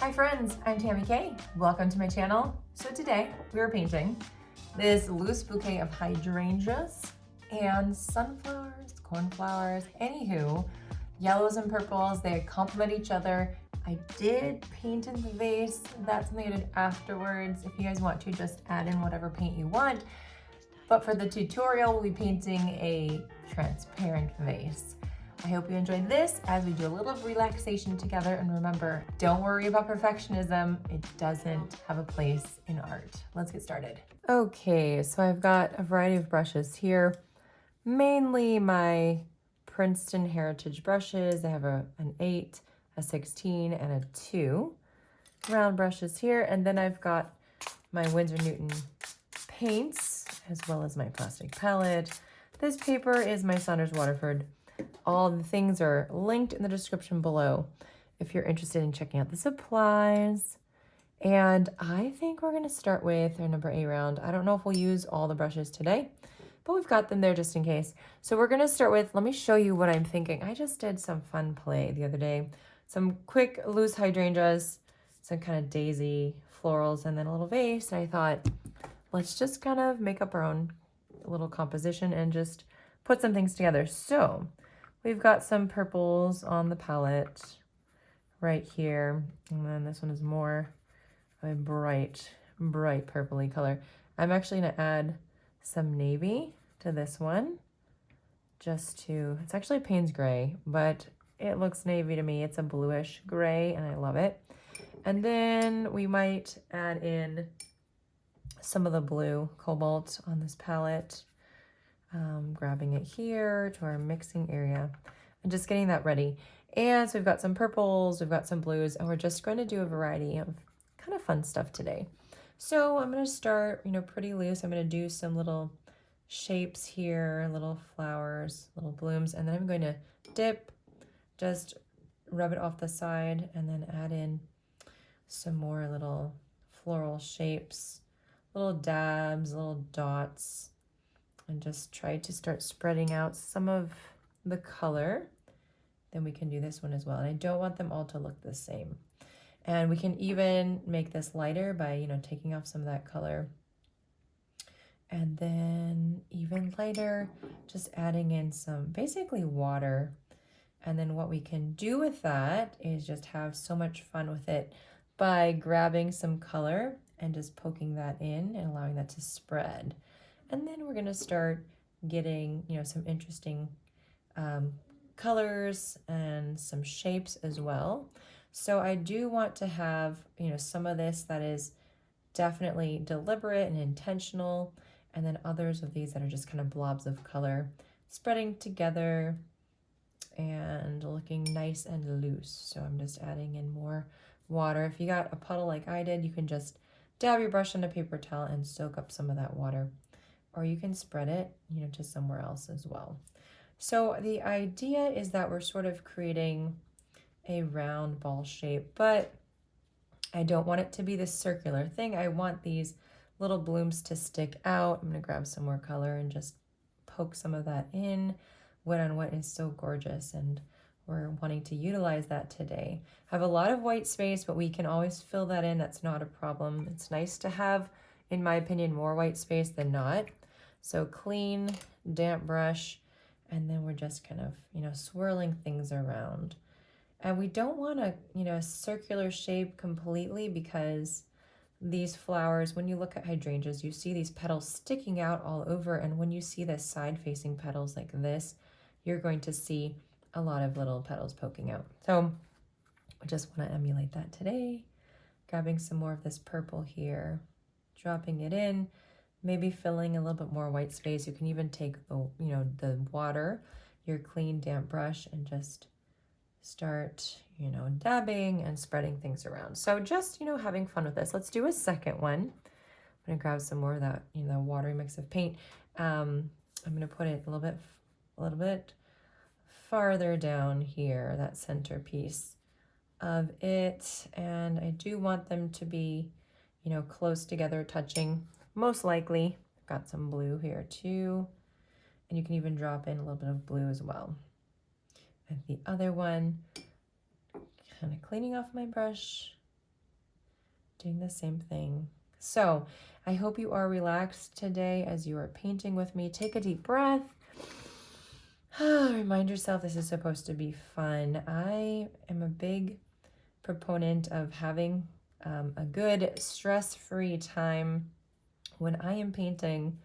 Hi friends, I'm Tammy Kay. Welcome to my channel. So today we are painting this loose bouquet of hydrangeas and sunflowers, cornflowers, anywho, yellows and purples, they complement each other. I did paint in the vase. That's something I did afterwards. If you guys want to, just add in whatever paint you want. But for the tutorial, we'll be painting a transparent vase. I hope you enjoyed this as we do a little relaxation together, and remember, don't worry about perfectionism. It doesn't have a place in art. Let's get started. Okay, so I've got a variety of brushes here, mainly my Princeton Heritage brushes. I have an 8, a 16, and a 2 round brushes here, and then I've got my Winsor and Newton paints, as well as my plastic palette. This paper is my Saunders Waterford. All the things are linked in the description below if you're interested in checking out the supplies. And I think we're going to start with our number 8 round. I don't know if we'll use all the brushes today, but we've got them there just in case. So we're going to start with, let me show you what I'm thinking. I just did some fun play the other day. Some quick loose hydrangeas, some kind of daisy florals, and then a little vase. And I thought, let's just kind of make up our own little composition and just put some things together. So we've got some purples on the palette right here. And then this one is more a bright purpley color. I'm actually gonna add some navy to this one just to, it's actually Payne's gray, but it looks navy to me. It's a bluish gray and I love it. And then we might add in some of the blue cobalt on this palette. Grabbing it here to our mixing area and just getting that ready. And so we've got some purples, we've got some blues, and we're just going to do a variety of kind of fun stuff today. So I'm going to start, pretty loose. I'm going to do some little shapes here, little flowers, little blooms, and then I'm going to dip, just rub it off the side, and then add in some more little floral shapes, little dabs, little dots, and just try to start spreading out some of the color. Then we can do this one as well. And I don't want them all to look the same. And we can even make this lighter by, taking off some of that color. And then even lighter, just adding in some basically water. And then what we can do with that is just have so much fun with it by grabbing some color and just poking that in and allowing that to spread. And then we're going to start getting, some interesting colors and some shapes as well. So I do want to have, some of this that is definitely deliberate and intentional, and then others of these that are just kind of blobs of color spreading together and looking nice and loose. So I'm just adding in more water. If you got a puddle like I did, you can just dab your brush on a paper towel and soak up some of that water. Or you can spread it, to somewhere else as well. So the idea is that we're sort of creating a round ball shape, but I don't want it to be this circular thing. I want these little blooms to stick out. I'm gonna grab some more color and just poke some of that in. Wet on wet is so gorgeous, and we're wanting to utilize that today. I have a lot of white space, but we can always fill that in. That's not a problem. It's nice to have, in my opinion, more white space than not. So clean, damp brush, and then we're just kind of, swirling things around. And we don't want a circular shape completely, because these flowers, when you look at hydrangeas, you see these petals sticking out all over. And when you see the side-facing petals like this, you're going to see a lot of little petals poking out. So I just want to emulate that today. Grabbing some more of this purple here, dropping it in. Maybe filling a little bit more white space. You can even take the, the water, your clean damp brush, and just start, dabbing and spreading things around. So just, having fun with this. Let's do a second one. I'm gonna grab some more of that, watery mix of paint. I'm gonna put it a little bit farther down here, that centerpiece of it. And I do want them to be, close together, touching. Most likely, I've got some blue here too, and you can even drop in a little bit of blue as well. And the other one, kind of cleaning off my brush, doing the same thing. So I hope you are relaxed today as you are painting with me. Take a deep breath. Remind yourself this is supposed to be fun. I am a big proponent of having a good stress-free time when I am painting,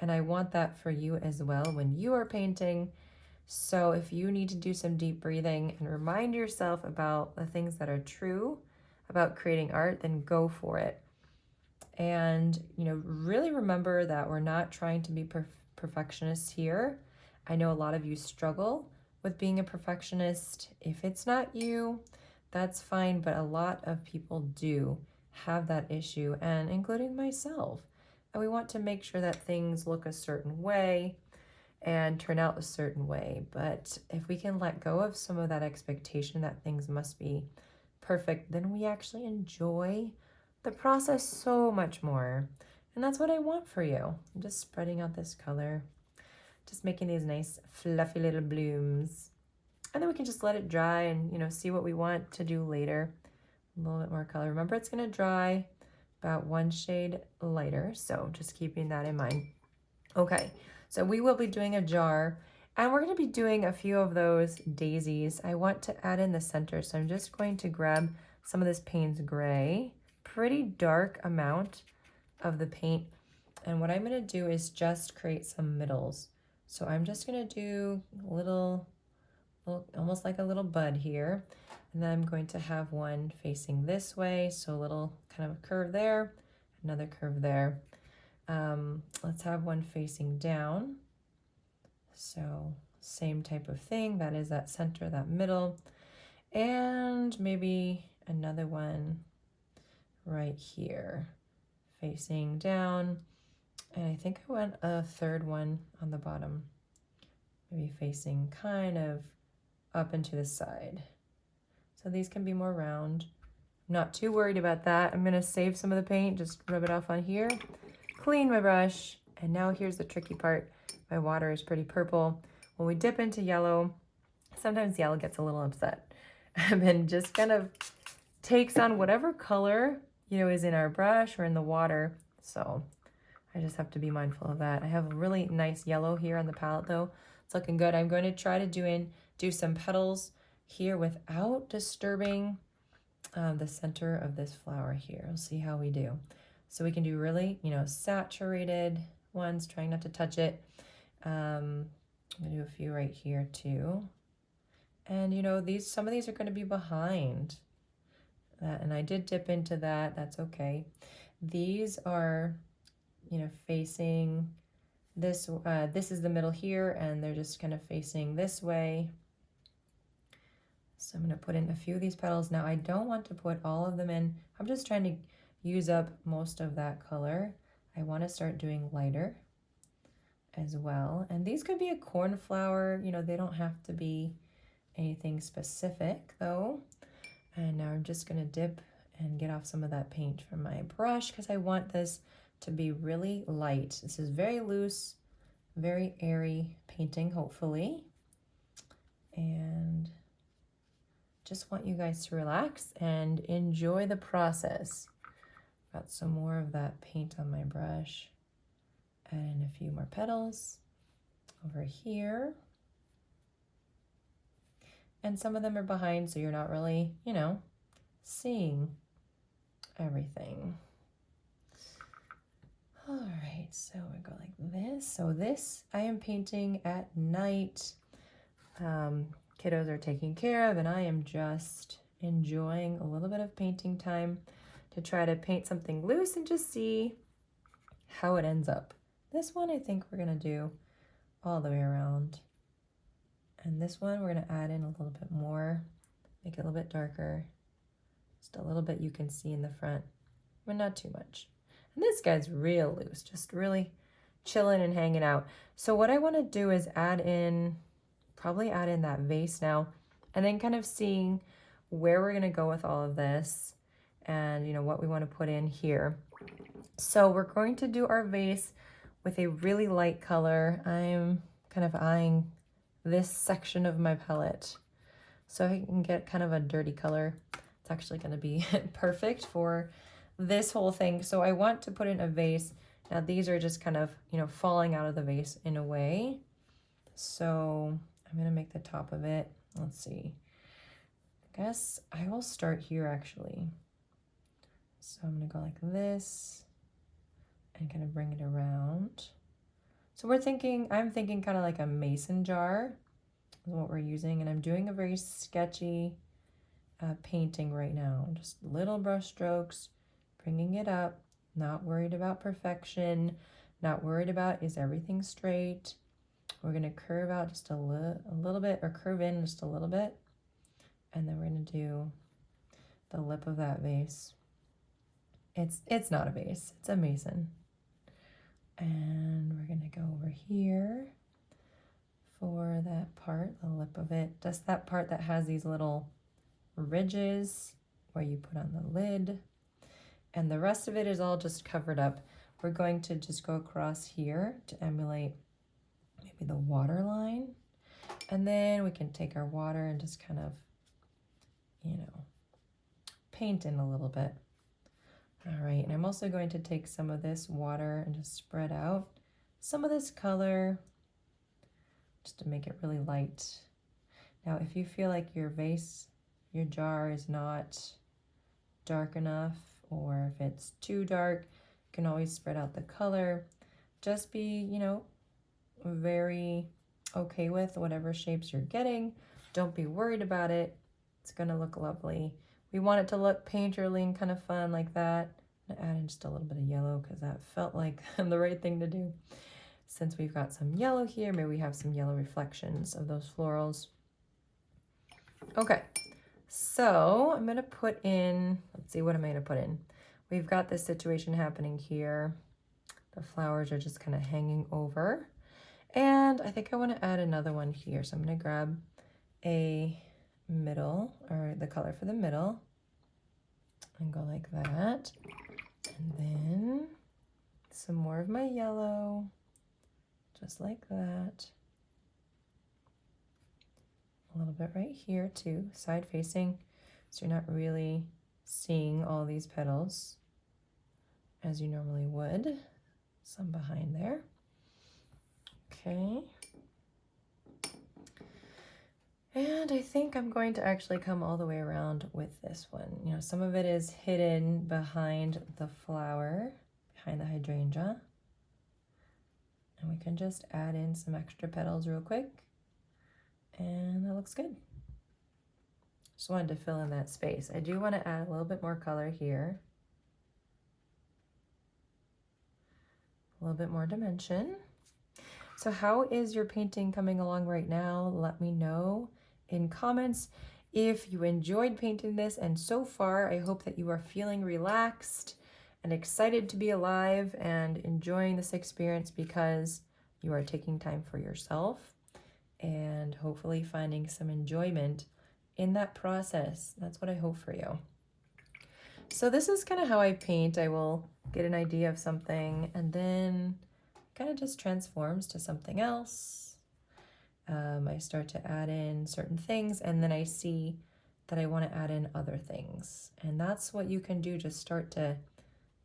and I want that for you as well when you are painting. So if you need to do some deep breathing and remind yourself about the things that are true about creating art, then go for it. And, you know, really remember that we're not trying to be perfectionists here. I know a lot of you struggle with being a perfectionist. If it's not you, that's fine, but a lot of people do have that issue, and including myself. And we want to make sure that things look a certain way and turn out a certain way. But if we can let go of some of that expectation that things must be perfect, then we actually enjoy the process so much more. And that's what I want for you. I'm just spreading out this color, just making these nice fluffy little blooms. And then we can just let it dry and, you know, see what we want to do later. A little bit more color. Remember, it's going to dry about one shade lighter, so just keeping that in mind. Okay, so we will be doing a jar, and we're going to be doing a few of those daisies. I want to add in the center, so I'm just going to grab some of this Payne's Gray, pretty dark amount of the paint, and what I'm going to do is just create some middles. So I'm just going to do a little, almost like a little bud here. And then I'm going to have one facing this way. So a little kind of curve there, another curve there. Let's have one facing down. So same type of thing. That is that center, that middle. And maybe another one right here facing down. And I think I want a third one on the bottom, maybe facing kind of up and to the side. So these can be more round. I'm not too worried about that. I'm gonna save some of the paint, just rub it off on here, clean my brush, and now here's the tricky part. My water is pretty purple. When we dip into yellow, sometimes yellow gets a little upset and just kind of takes on whatever color, you know, is in our brush or in the water. So I just have to be mindful of that. I have a really nice yellow here on the palette though. It's looking good. I'm going to try to do some petals here without disturbing the center of this flower here. We'll see how we do. So we can do really, you know, saturated ones, trying not to touch it. I'm gonna do a few right here too. And you know, some of these are gonna be behind that, and I did dip into that, that's okay. These are, you know, facing this, this is the middle here, and they're just kind of facing this way. So I'm going to put in a few of these petals. Now I don't want to put all of them in. I'm just trying to use up most of that color. I want to start doing lighter as well. And these could be a cornflower, you know, they don't have to be anything specific though. And now I'm just going to dip and get off some of that paint from my brush because I want this to be really light. This is very loose, very airy painting, hopefully. And just want you guys to relax and enjoy the process. Got some more of that paint on my brush. Add in a few more petals over here. And some of them are behind, so you're not really, you know, seeing everything. All right, so we go like this. So this I am painting at night. Kiddos are taken care of, and I am just enjoying a little bit of painting time to try to paint something loose and just see how it ends up. This one I think we're gonna do all the way around. And this one we're gonna add in a little bit more, make it a little bit darker. Just a little bit you can see in the front, but not too much. And this guy's real loose, just really chilling and hanging out. So what I wanna do is probably add in that vase now, and then kind of seeing where we're gonna go with all of this and you know what we wanna put in here. So we're going to do our vase with a really light color. I'm kind of eyeing this section of my palette so I can get kind of a dirty color. It's actually gonna be perfect for this whole thing. So I want to put in a vase. Now these are just kind of, you know, falling out of the vase in a way. So I'm gonna make the top of it. Let's see. I guess I will start here actually. So I'm gonna go like this and kind of bring it around. So I'm thinking kind of like a mason jar is what we're using, and I'm doing a very sketchy painting right now. Just little brush strokes, bringing it up, not worried about perfection, not worried about is everything straight. We're gonna curve out just a little bit, or curve in just a little bit, and then we're gonna do the lip of that vase. It's not a vase, it's a mason. And we're gonna go over here for that part, the lip of it, just that part that has these little ridges where you put on the lid, and the rest of it is all just covered up. We're going to just go across here to emulate maybe the water line, and then we can take our water and just kind of, you know, paint in a little bit. All right, and I'm also going to take some of this water and just spread out some of this color just to make it really light. Now, if you feel like your vase, your jar is not dark enough, or if it's too dark, you can always spread out the color. Just be, you know, very okay with whatever shapes you're getting. Don't be worried about it. It's gonna look lovely. We want it to look painterly and kind of fun like that. I'm gonna add in just a little bit of yellow because that felt like the right thing to do. Since we've got some yellow here, maybe we have some yellow reflections of those florals. Okay, so I'm gonna put in, let's see, what am I gonna put in? We've got this situation happening here. The flowers are just kind of hanging over. And I think I want to add another one here. So I'm going to grab a middle, or the color for the middle, and go like that. And then some more of my yellow, just like that. A little bit right here too, side facing, so you're not really seeing all these petals as you normally would. Some behind there. Okay. And I think I'm going to actually come all the way around with this one. You know, some of it is hidden behind the flower, behind the hydrangea. And we can just add in some extra petals real quick. And that looks good. Just wanted to fill in that space. I do want to add a little bit more color here. A little bit more dimension. So how is your painting coming along right now? Let me know in comments if you enjoyed painting this, and so far I hope that you are feeling relaxed and excited to be alive and enjoying this experience because you are taking time for yourself and hopefully finding some enjoyment in that process. That's what I hope for you. So this is kind of how I paint. I will get an idea of something and then kind of just transforms to something else. I start to add in certain things, and then I see that I want to add in other things. And that's what you can do, just start to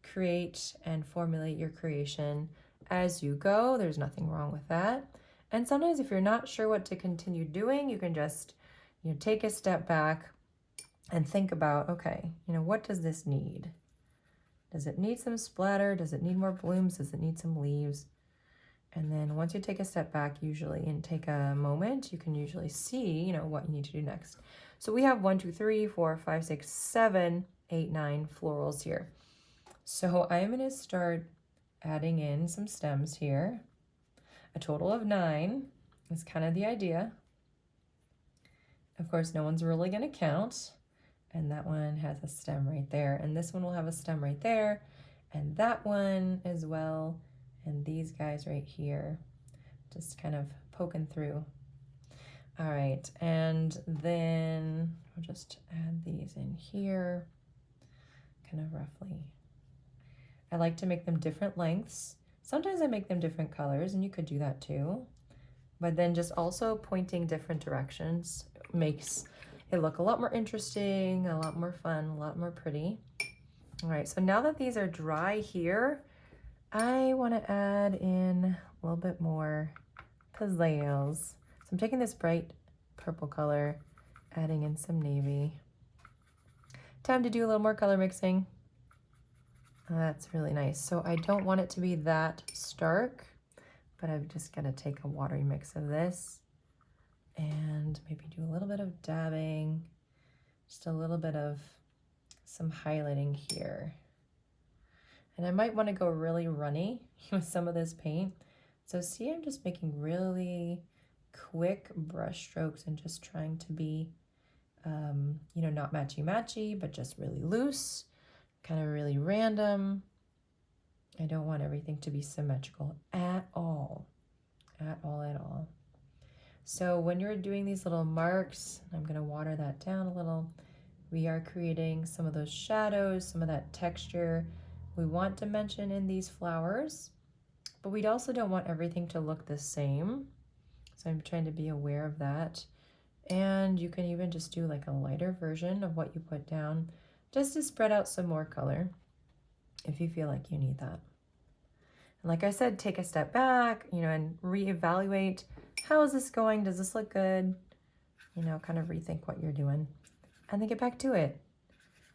create and formulate your creation as you go. There's nothing wrong with that. And sometimes if you're not sure what to continue doing, you can just, you know, take a step back and think about, okay, you know, what does this need? Does it need some splatter? Does it need more blooms? Does it need some leaves? And then once you take a step back usually and take a moment, you can usually see, you know, what you need to do next. So we have 1, 2, 3, 4, 5, 6, 7, 8, 9 florals here. So I'm going to start adding in some stems here. A total of 9 is kind of the idea. Of course, no one's really going to count. And that one has a stem right there. And this one will have a stem right there. And that one as well. And these guys right here, just kind of poking through. All right, and then I'll just add these in here, kind of roughly. I like to make them different lengths. Sometimes I make them different colors, and you could do that too. But then just also pointing different directions makes it look a lot more interesting, a lot more fun, a lot more pretty. All right, so now that these are dry here, I want to add in a little bit more pizzazz. So I'm taking this bright purple color, adding in some navy. Time to do a little more color mixing. That's really nice. So I don't want it to be that stark, but I'm just gonna take a watery mix of this and maybe do a little bit of dabbing, just a little bit of some highlighting here. And I might want to go really runny with some of this paint. So see, I'm just making really quick brush strokes and just trying to be, you know, not matchy-matchy, but just really loose, kind of really random. I don't want everything to be symmetrical at all, at all, at all. So when you're doing these little marks, I'm going to water that down a little. We are creating some of those shadows, some of that texture. We want dimension in these flowers, but we also don't want everything to look the same. So I'm trying to be aware of that. And you can even just do like a lighter version of what you put down, just to spread out some more color if you feel like you need that. And like I said, take a step back, you know, and reevaluate. How is this going? Does this look good? You know, kind of rethink what you're doing and then get back to it.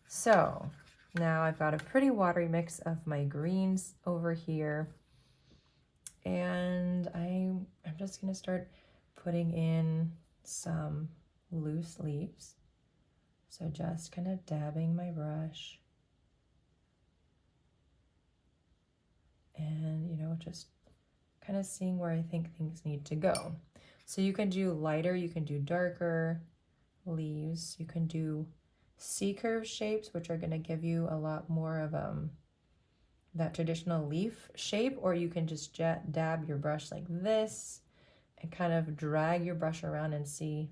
So now I've got a pretty watery mix of my greens over here. And I'm just gonna start putting in some loose leaves. So just kind of dabbing my brush. And, you know, just kind of seeing where I think things need to go. So you can do lighter, you can do darker leaves, you can do C-curve shapes, which are going to give you a lot more of that traditional leaf shape, or you can just dab your brush like this and kind of drag your brush around and see,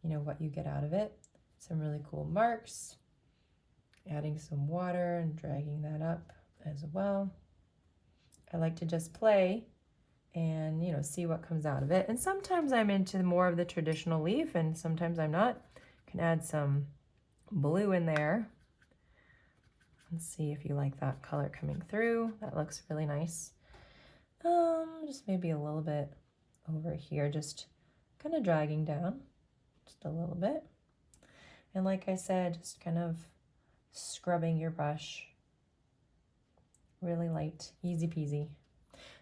you know, what you get out of it. Some really cool marks, adding some water and dragging that up as well. I like to just play and, you know, see what comes out of it. And sometimes I'm into more of the traditional leaf and sometimes I'm not. Can add some blue in there. Let's see if you like that color coming through. That looks really nice. Just maybe a little bit over here, just kind of dragging down just a little bit. And like I said, just kind of scrubbing your brush. Really light, easy peasy.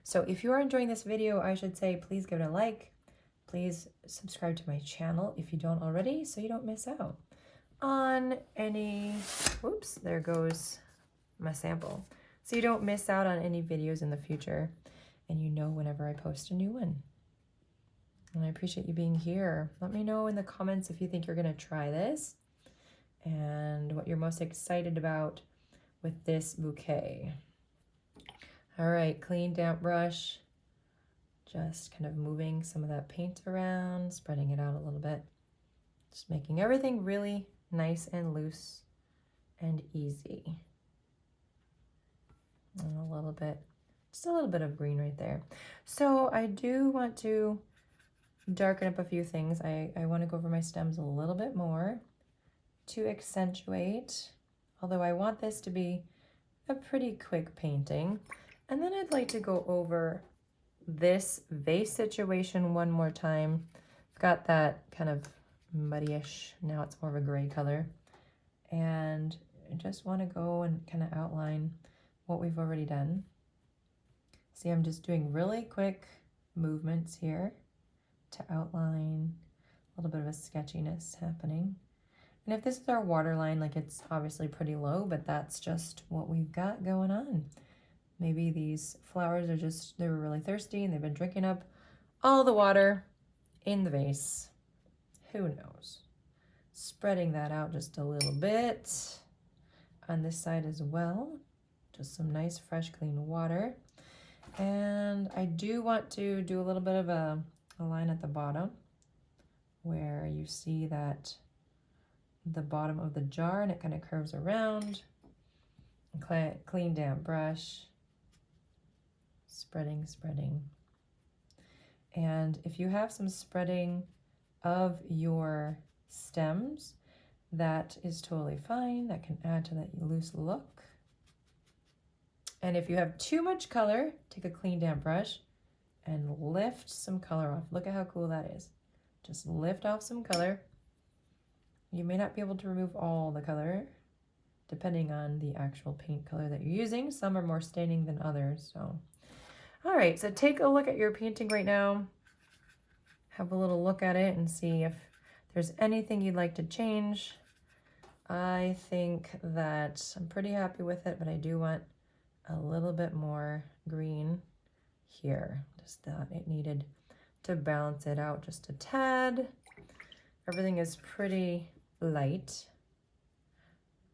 So if you are enjoying this video, I should say, please give it a like. Please subscribe to my channel if you don't already, so you don't miss out on any, whoops, there goes my sample. So you don't miss out on any videos in the future and you know whenever I post a new one. And I appreciate you being here. Let me know in the comments if you think you're gonna try this and what you're most excited about with this bouquet. All right, clean damp brush. Just kind of moving some of that paint around, spreading it out a little bit. Just making everything really nice and loose and easy. And a little bit, just a little bit of green right there. So I do want to darken up a few things. I want to go over my stems a little bit more to accentuate, although I want this to be a pretty quick painting. And then I'd like to go over this vase situation one more time. I've got that kind of muddyish, now it's more of a gray color. And I just want to go and kind of outline what we've already done. See, I'm just doing really quick movements here to outline a little bit of a sketchiness happening. And if this is our waterline, like it's obviously pretty low, but that's just what we've got going on. Maybe these flowers are just, they were really thirsty and they've been drinking up all the water in the vase. Who knows? Spreading that out just a little bit on this side as well. Just some nice, fresh, clean water. And I do want to do a little bit of a line at the bottom where you see that the bottom of the jar and it kind of curves around. Clean damp brush. Spreading, spreading. And if you have some spreading of your stems, that is totally fine. That can add to that loose look. And if you have too much color, take a clean damp brush and lift some color off. Look at how cool that is. Just lift off some color. You may not be able to remove all the color depending on the actual paint color that you're using. Some are more staining than others. So, all right, so take a look at your painting right now. Have a little look at it and see if there's anything you'd like to change. I think that I'm pretty happy with it, but I do want a little bit more green here. Just thought it needed to balance it out just a tad. Everything is pretty light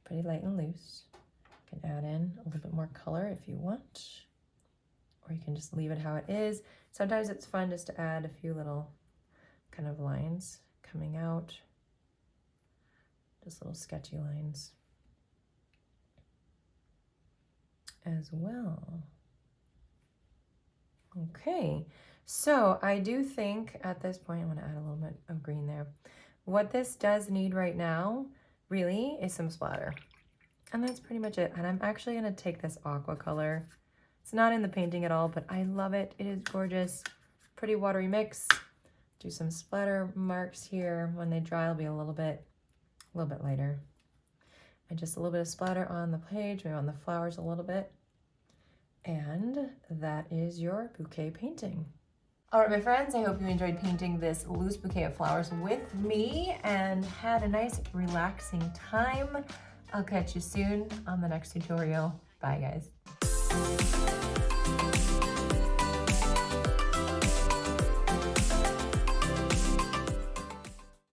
and loose. You can add in a little bit more color if you want, or you can just leave it how it is. Sometimes it's fun just to add a few little kind of lines coming out, just little sketchy lines as well. Okay, so I do think at this point, I'm gonna add a little bit of green there. What this does need right now really is some splatter. And that's pretty much it. And I'm actually gonna take this aqua color. It's not in the painting at all, but I love it. It is gorgeous, pretty watery mix. Do some splatter marks here. When they dry, it'll be a little bit lighter. And just a little bit of splatter on the page, maybe on the flowers a little bit. And that is your bouquet painting. All right, my friends, I hope you enjoyed painting this loose bouquet of flowers with me and had a nice relaxing time. I'll catch you soon on the next tutorial. Bye, guys.